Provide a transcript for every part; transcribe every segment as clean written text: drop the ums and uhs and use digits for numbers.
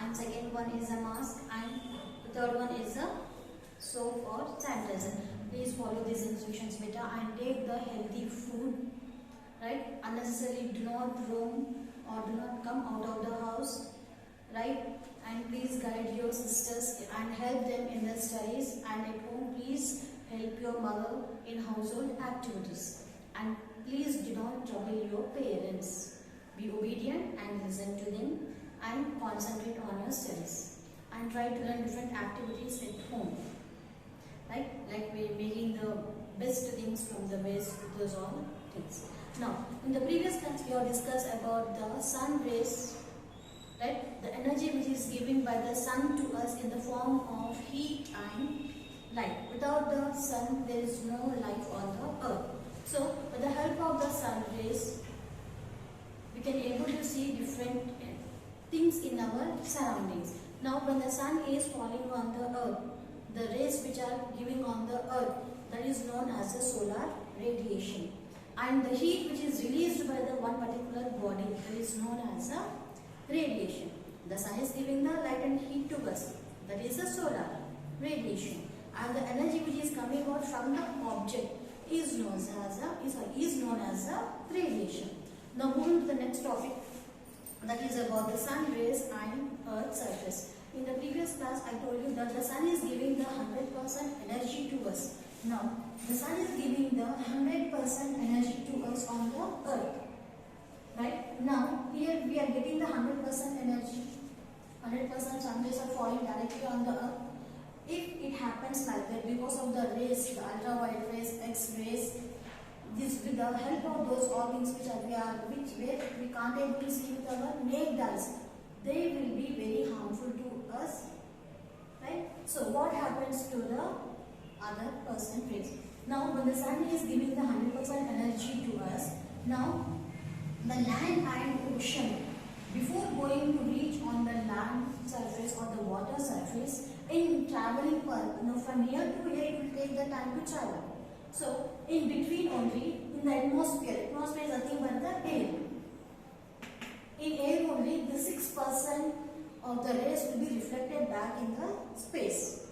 and second one is a mask, and the third one is a soap or sanitizer. Please follow these instructions better and take the healthy food, right? Unnecessarily do not roam or do not come out of the house, right? And please guide your sisters and help them in their studies, and at home please help your mother in household activities, and please do not trouble your parents. Be obedient and listen to them and concentrate on your studies, and try to learn different activities at home, right? Like we're making the best things from the waste, those all things. Now, in the previous class we have discussed about the sun rays, right? The energy which is given by the sun to us in the form of heat and light. Without the sun, there is no life on the earth. So, with the help of the sun rays, we can able to see different things in our surroundings. Now, when the sun is falling on the earth, the rays which are giving on the earth, that is known as the solar radiation. And the heat which is released by the one particular body, that is known as a radiation. The sun is giving the light and heat to us, that is the solar radiation. And the energy which is coming out from the object is known as a radiation. Now moving to the next topic, that is about the sun rays and earth's surface. In the previous class I told you that the sun is giving the 100% energy to us. Now the sun is giving the 100% energy to us on the earth. Right? Now, here we are getting the 100% energy. 100% sun rays are falling directly on the earth. If it happens like that because of the rays, the ultraviolet rays, X-rays, this with the help of those organs which we can't able to see with our naked eyes, they will be very harmful to us. Right? So, what happens to the other person rays? Now, when the sun is giving the 100% energy to us, now the land and ocean, before going to reach on the land surface or the water surface, in traveling from here to here, it will take the time to travel. So, in between only, in the atmosphere is nothing but the air. In air only, the 6% of the rays will be reflected back in the space.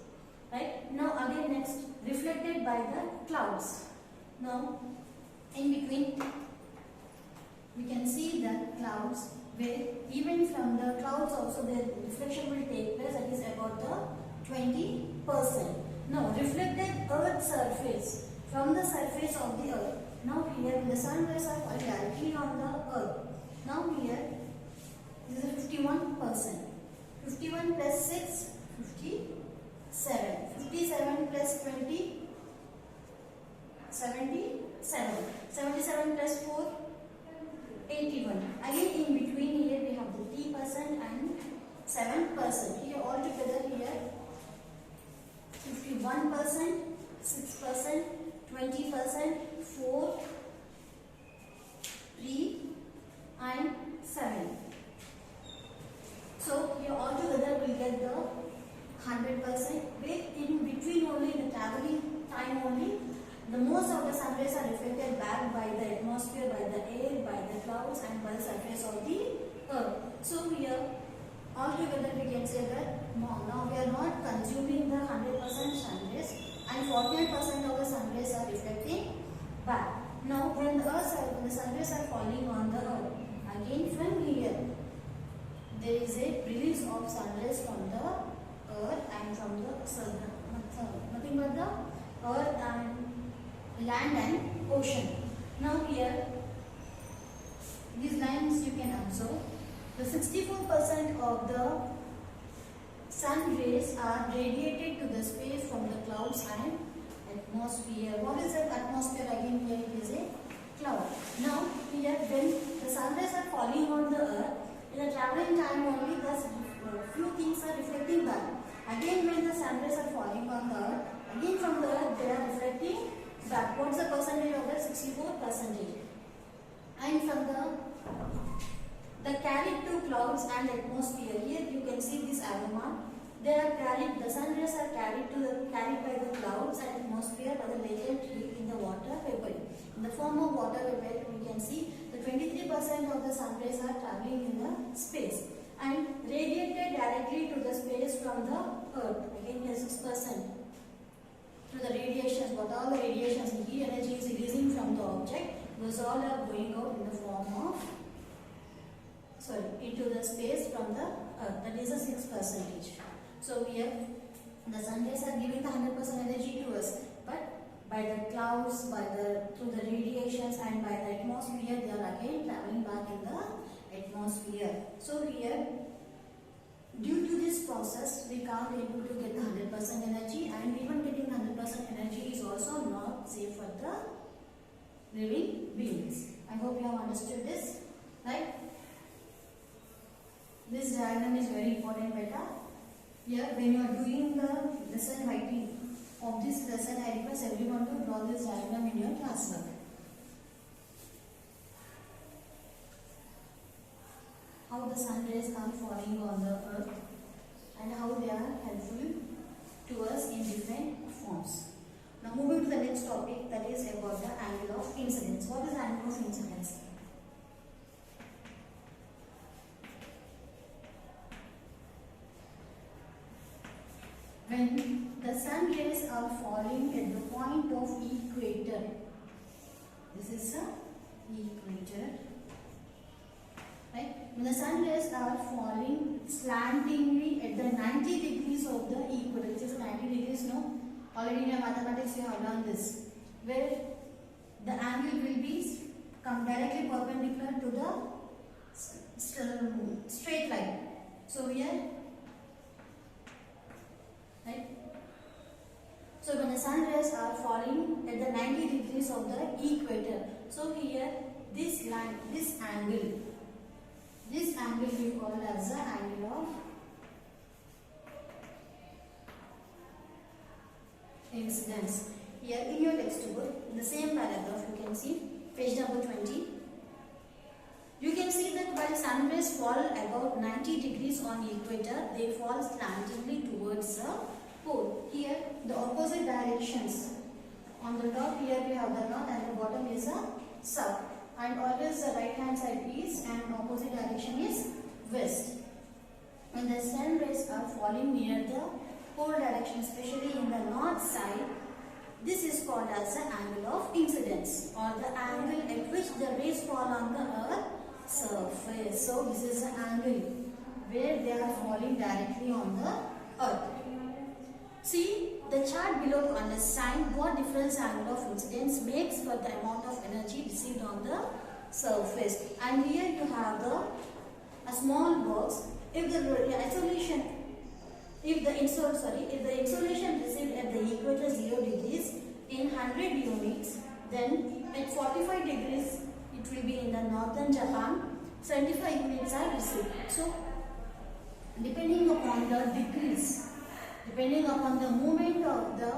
Right? Now again next, reflected by the clouds. Now, in between, we can see the clouds, where even from the clouds also the reflection will take place, that is about the 20%. Now reflected earth surface, from the surface of the earth. Now here the sun rays are falling directly on the earth. Now here this is 51%. 51 plus 6, 57. 57 plus 20, 77. 77 plus 4, 81. Again in between here we have the 3% and 7%. Here altogether here 51%, 6%, 20%, 4, 3 and 7. So here altogether we get the 100%, where in between only the traveling time only, the most of the sun rays are reflected back by the atmosphere, by the air, by the clouds and by the surface of the earth. So here altogether we can say that now we are not consuming the 100% sun rays, and 49% of the sun rays are reflecting back. Now when the sun rays are falling on the earth, again from here there is a release of sun rays from the earth and from the sun, nothing but the earth and land and ocean. Now here these lines you can observe, the 64% of the sun rays are radiated to the space from the clouds and atmosphere. What is that atmosphere? Again here it is a cloud. Now here when the sun rays are falling on the earth, in the traveling time only the few things are reflecting back. Again when the sun rays are falling on the earth, again from the earth they are reflecting back. What's the percentage of that? 64%. And from the carried to clouds and atmosphere, here you can see this arrow mark. They are carried, the sun rays are carried by the clouds and atmosphere by the latent heat in the water vapor. In the form of water vapor, we can see the 23% of the sun rays are traveling in the space and radiated directly on the earth. Again here 6%. To the radiations, what all the radiations and heat energy is releasing from the object, those all are going out in the form of, into the space from the earth. That is a 6%. So here the sun rays are giving the 100% energy to us, but by the clouds, through the radiations and by the atmosphere, they are again traveling back in the atmosphere. So here, due to this process, we can't able to get the 100% energy, and even getting 100% energy is also not safe for the living beings. I hope you have understood this, right? This diagram is very important, beta. Here, when you are doing the lesson writing of this lesson, I request everyone to draw this diagram in your classwork. How the sun rays are falling on the earth and how they are helpful to us in different forms. Now moving to the next topic, that is about the angle of incidence. What is the angle of incidence? When the sun rays are falling at the point of equator, this is the equator, right? When the sun rays are falling slantingly at the 90 degrees of the equator, which is 90 degrees, no? Already in your mathematics you have learned this, where the angle will be come directly perpendicular to the straight line. So here, right? So when the sun rays are falling at the 90 degrees of the equator, so here this line, this angle we call as the angle of incidence. Here in your textbook, in the same paragraph, you can see page number 20. You can see that while sun rays fall about 90 degrees on equator, they fall slantingly towards the pole. Here the opposite directions. On the top here we have the north and the bottom is the south. And always the right hand side east and opposite direction is west. When the sun rays are falling near the pole direction, especially in the north side, this is called as the angle of incidence, or the angle at which the rays fall on the earth surface. So this is the angle where they are falling directly on the earth. See the chart below to understand what difference angle of incidence makes for the amount of energy received on the surface. And here you have a small box. If the insolation received at the equator 0 degrees in 100 units, then at 45 degrees it will be in the northern Japan, 75 units are received. So depending upon the degrees, depending upon the movement of the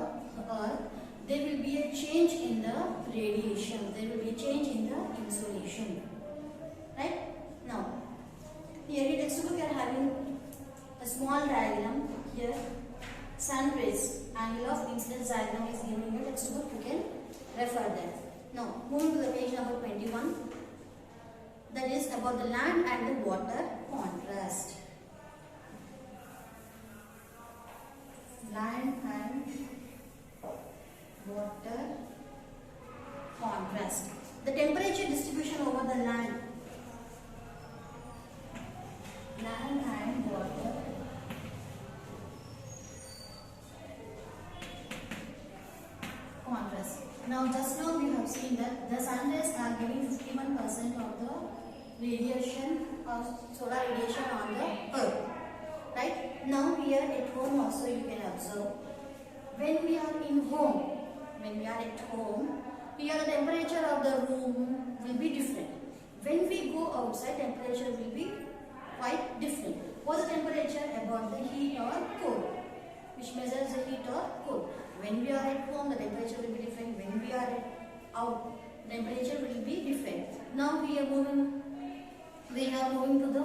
earth, there will be a change in the radiation, there will be a change in the insolation. Right? Now, here in textbook we are having a small diagram. Here, sun rays, angle of incidence diagram is given in your textbook. You can refer that. Now, moving to the page number 21. That is about the land and the water contrast. Land and water contrast. The temperature distribution over the land and water contrast. Now just now we have seen that the sun rays are giving 51% of the radiation of solar radiation on the earth. Right? Now here at home also you can observe, when we are at home, here the temperature of the room will be different. When we go outside, temperature will be quite different. What's the temperature? About the heat or cold, which measures the heat or cold. When we are at home, the temperature will be different. When we are out, temperature will be different. Now we are moving to the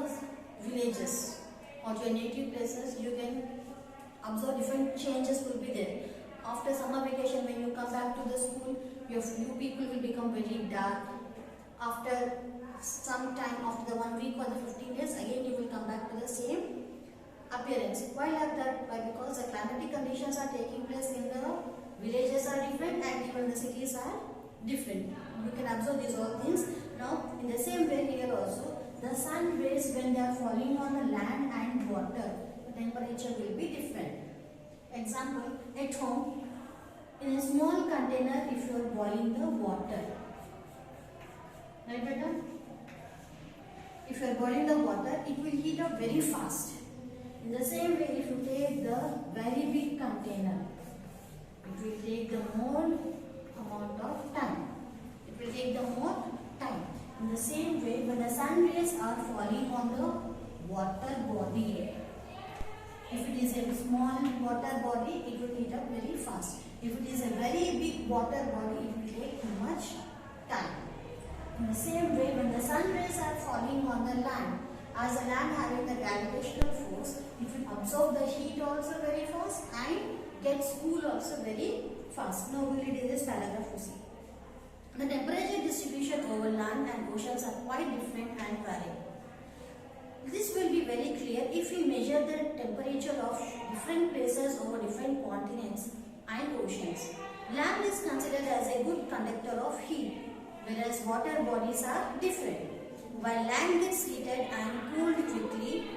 villages or to your native places. You can observe different changes will be there. After summer vacation, when you come back to the school, you people will become very dark. After some time, after the 1 week or the 15 days, again you will come back to the same appearance. Why like that? Why? Because the climatic conditions are taking place in the villages are different and even the cities are different. You can observe these all things. Now, in the same way here also, the sun rays when they are falling on the land and water, the temperature will be different. Example, at home, in a small container, if you are boiling the water, right beta? If you are boiling the water, it will heat up very fast. In the same way, if you take the very big container, it will take the more amount of time. It will take the more time. In the same way, when the sun rays are falling on the water body, if it is a small water body, it will heat up very fast. If it is a very big water body, it will take much time. In the same way, when the sun rays are falling on the land, as the land having the gravitational force, it will absorb the heat also very fast and gets cool also very fast. Now we will read this paragraph to see. The temperature distribution over land and oceans are quite different and vary. This will be very clear if we measure the temperature of different places over different continents and oceans. Land is considered as a good conductor of heat, whereas water bodies are different. While land gets heated and cooled quickly,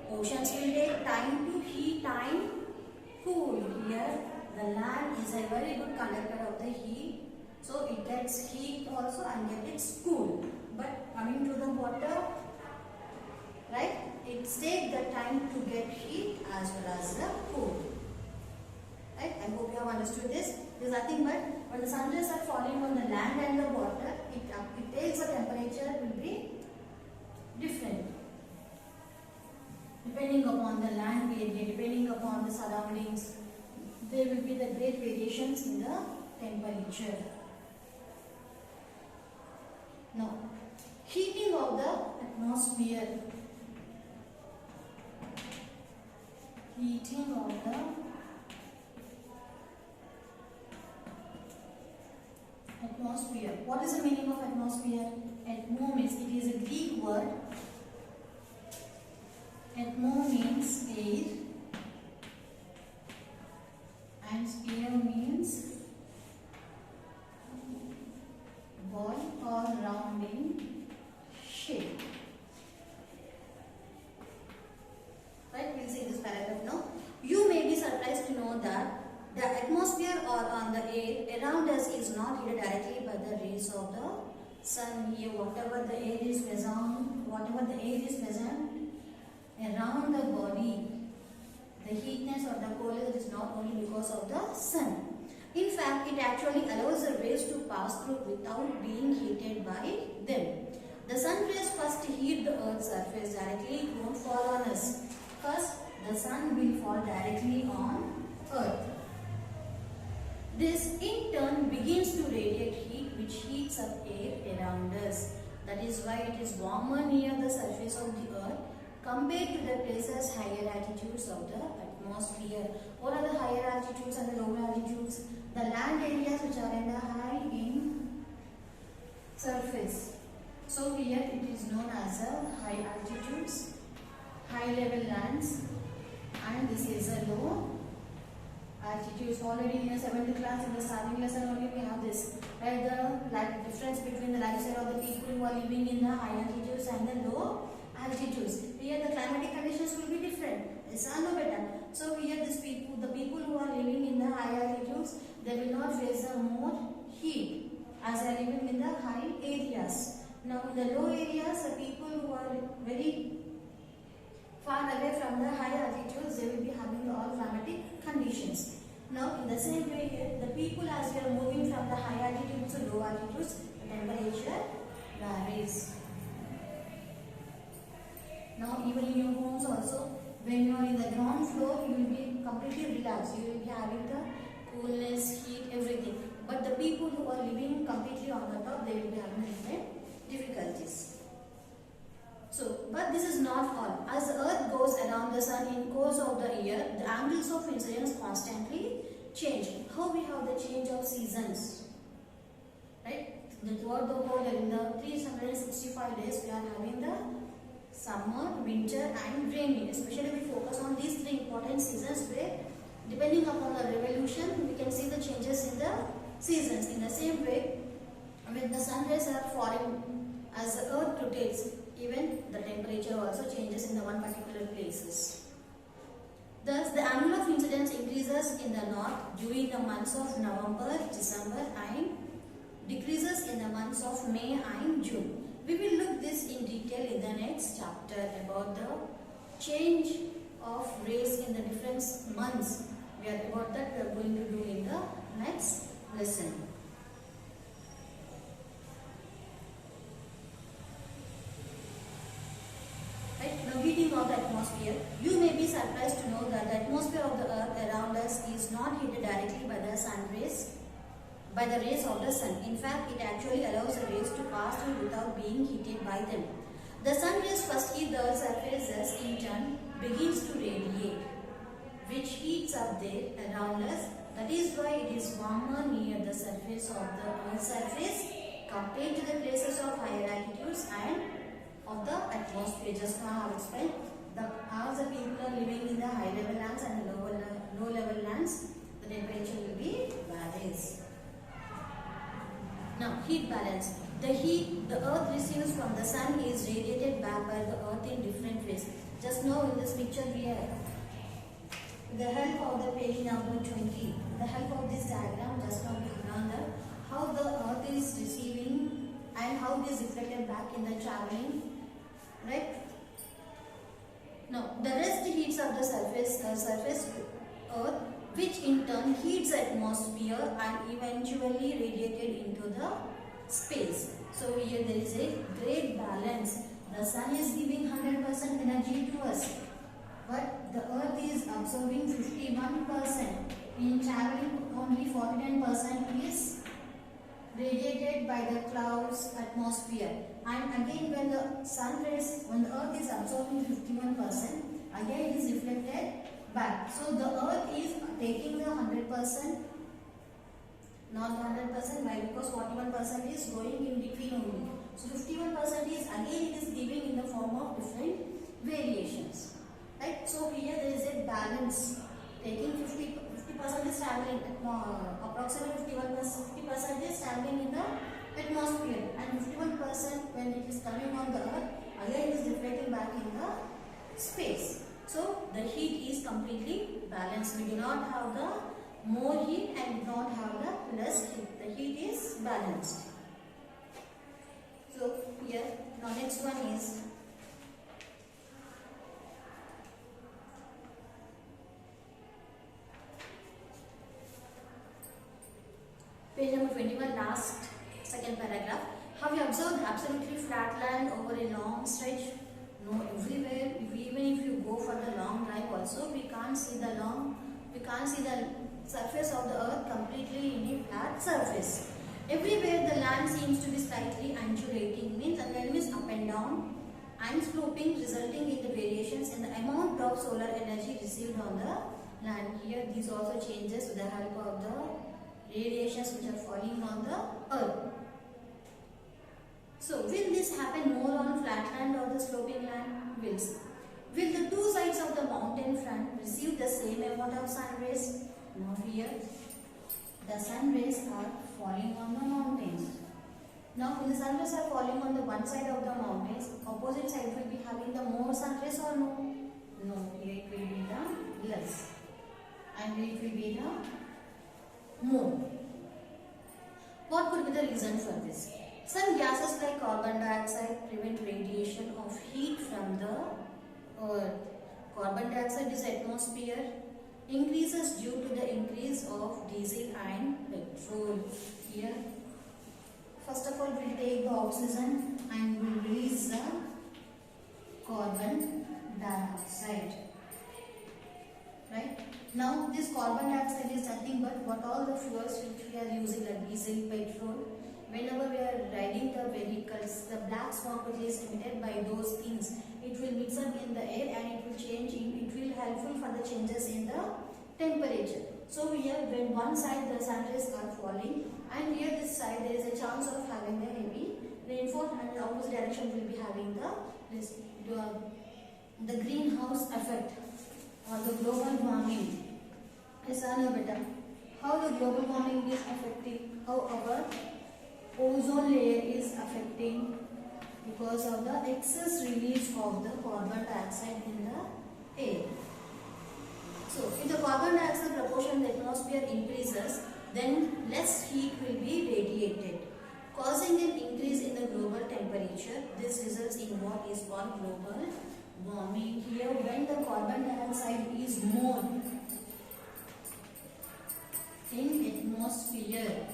oceans will take time to heat and cool. Here, the land is a very good conductor of the heat, so it gets heat also and gets cool. But coming to the water, right, it takes the time to get heat as well as the cool. Right? I hope you have understood this. It is nothing but when the sun rays are falling on the land and the water, it takes the temperature will be different depending upon the land area, depending upon the surroundings. There will be the great variations in the temperature. Now, heating of the atmosphere. Heating of the atmosphere. What is the meaning of atmosphere? Atmo means, it is a Greek word. Atmo means air and sphere means ball or round in shape. Right, we'll see this paragraph now. You may be surprised to know that the atmosphere or on the air around us is not heated directly by the rays of the sun. Here, whatever the air is present around the body, the heatness or the coldness is not only because of the sun. In fact, it actually allows the rays to pass through without being heated by them. The sun rays first heat the earth's surface directly, it won't fall on us. First, the sun will fall directly on earth. This in turn begins to radiate heat, which heats up air around us. That is why it is warmer near the surface of the earth compared to the places higher altitudes of the atmosphere. What are the higher altitudes and the lower altitudes? The land areas which are in the high in surface. So here it is known as a high altitudes, high level lands, and this is a low altitudes. Already in your 7th class in the starting lesson only we have this, right? The difference between the lifestyle of the people who are living in the high altitudes and the low altitudes. Here the climatic conditions will be different. Yes or no better? So here the people who are living in the high altitudes, they will not face the more heat as they are living in the high areas. Now in the low areas, the people who are very far away from the high altitudes, they will be having all climatic conditions. Now in the same way here, the people as we are moving from the high altitudes to low altitudes, the temperature varies. Now even in your homes also, when you are in the ground floor, you will be completely relaxed. You will be having the coolness, heat, everything. But the people who are living completely on the top, they will be having different difficulties. So, but this is not all. As the earth goes around the sun in course of the year, the angles of incidence constantly change. How we have the change of seasons, right? Throughout the whole, in the 365 days, we are having the summer, winter and rainy. Especially we focus on these three important seasons where depending upon the revolution we can see the changes in the seasons. In the same way, when the sun rays are falling as the earth rotates, even the temperature also changes in the one particular places. Thus, the angle of incidence increases in the north during the months of November, December and decreases in the months of May and June. We will look this in detail in the next chapter about the change of rays in the different months. We are going to do in the next lesson. Right? Now, heating of the atmosphere. You may be surprised to know that the atmosphere of the earth around us is not heated directly by the sun rays, by the rays of the sun. In fact, it actually allows the rays to pass through without being heated by them. The sun rays first heat the earth's surface, in turn begins to radiate, which heats up there around us. That is why it is warmer near the surface of the earth's surface compared to the places of higher altitudes and of the atmosphere. Just now I have explained how the people are living in the high level lands and low level lands, the temperature will be varies. Now, heat balance. The heat the earth receives from the sun is radiated back by the earth in different ways. Just now in this picture we have, with the help of the page number 20, with the help of this diagram, just now we have learned how the earth is receiving and how it is reflected back in the traveling, right? Now, the rest heats of the surface earth, which in turn heats the atmosphere and eventually radiated into the space. So here there is a great balance. The sun is giving 100% energy to us, but the earth is absorbing 51%. In traveling, only 49% is radiated by the clouds atmosphere. And again, when the earth is absorbing 51%, again it is reflected back. So the earth is taking the 100%, not 100%. Why? Because 41% is going in between only. So 51% is again it is giving in the form of different variations. Right? So here there is a balance. Taking 50% is traveling, approximately 50% is traveling in the atmosphere, and 51% when it is coming on the earth, again it is reflecting back in the space. So the heat is completely balanced. We do not have the more heat and do not have the less heat. The heat is balanced. So here, now next one is page number 21, last second paragraph. Have you observed absolutely flat land over a long stretch? No, everywhere. Even if you go for the long drive also, we can't see the surface of the earth completely in a flat surface. Everywhere the land seems to be slightly undulating, means up and down and sloping, resulting in the variations in the amount of solar energy received on the land. Here these also changes with the help of the radiations which are falling on the earth. So, will this happen more on flat land or the sloping land? Will the two sides of the mountain front receive the same amount of sun rays? Now here, the sun rays are falling on the mountains. Now, when the sun rays are falling on the one side of the mountains, opposite side will be having the more sun rays or no? No, here it will be the less. And here it will be the more. What could be the reason for this? Some gases like carbon dioxide prevent radiation of heat from the earth. Carbon dioxide is atmosphere increases due to the increase of diesel and petrol. Here, first of all, we will take the oxygen and we will release the carbon dioxide. Right? Now, this carbon dioxide is nothing but what all the fuels which we are using like diesel, petrol. Whenever we are riding the vehicles, the black smoke which is emitted by those things, it will mix up in the air and it will change. It will helpful for the changes in the temperature. So here, when one side the sun rays are falling, and here this side there is a chance of having the heavy rainfall, and the opposite direction will be having the this. It the greenhouse effect or the global warming. Yes, I know better. How the global warming is affecting, how our ozone layer is affecting because of the excess release of the carbon dioxide in the air. So, if the carbon dioxide proportion in the atmosphere increases, then less heat will be radiated, causing an increase in the global temperature. This results in what is called global warming. Here, when the carbon dioxide is more in atmosphere,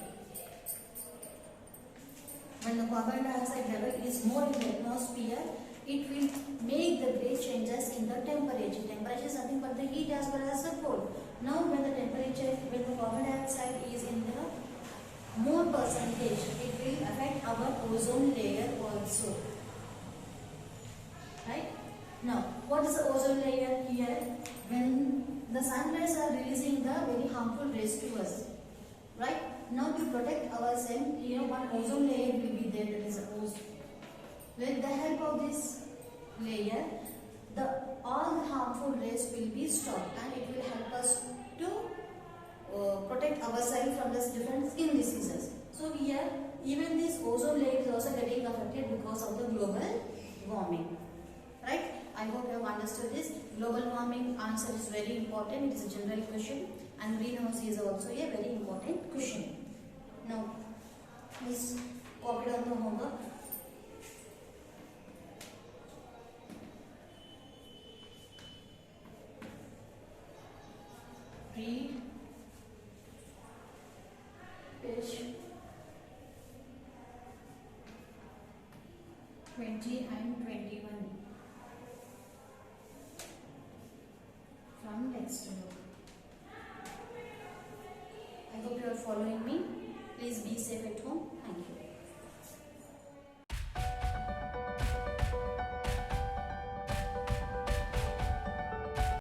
when the carbon dioxide level is more in the atmosphere, it will make the great changes in the temperature. Temperature is nothing but the heat as well as the cold. Now when the temperature, when the carbon dioxide is in the more percentage, it will affect our ozone layer also. Right? Now, what is the ozone layer here? When the sun rays are releasing the very harmful rays to us. Right? Now to protect ourselves, here one ozone layer will be there, that is ozone. With the help of this layer, all the harmful rays will be stopped and it will help us to protect ourselves from the different skin diseases. So here, even this ozone layer is also getting affected because of the global warming. Right? I hope you have understood this. Global warming answer is very important. It is a general question and greenhouse is also a very important question. Now, please copy down the homework. Read page 20 and 21 from textbook. I hope you are following me. Please be safe at home. Thank you.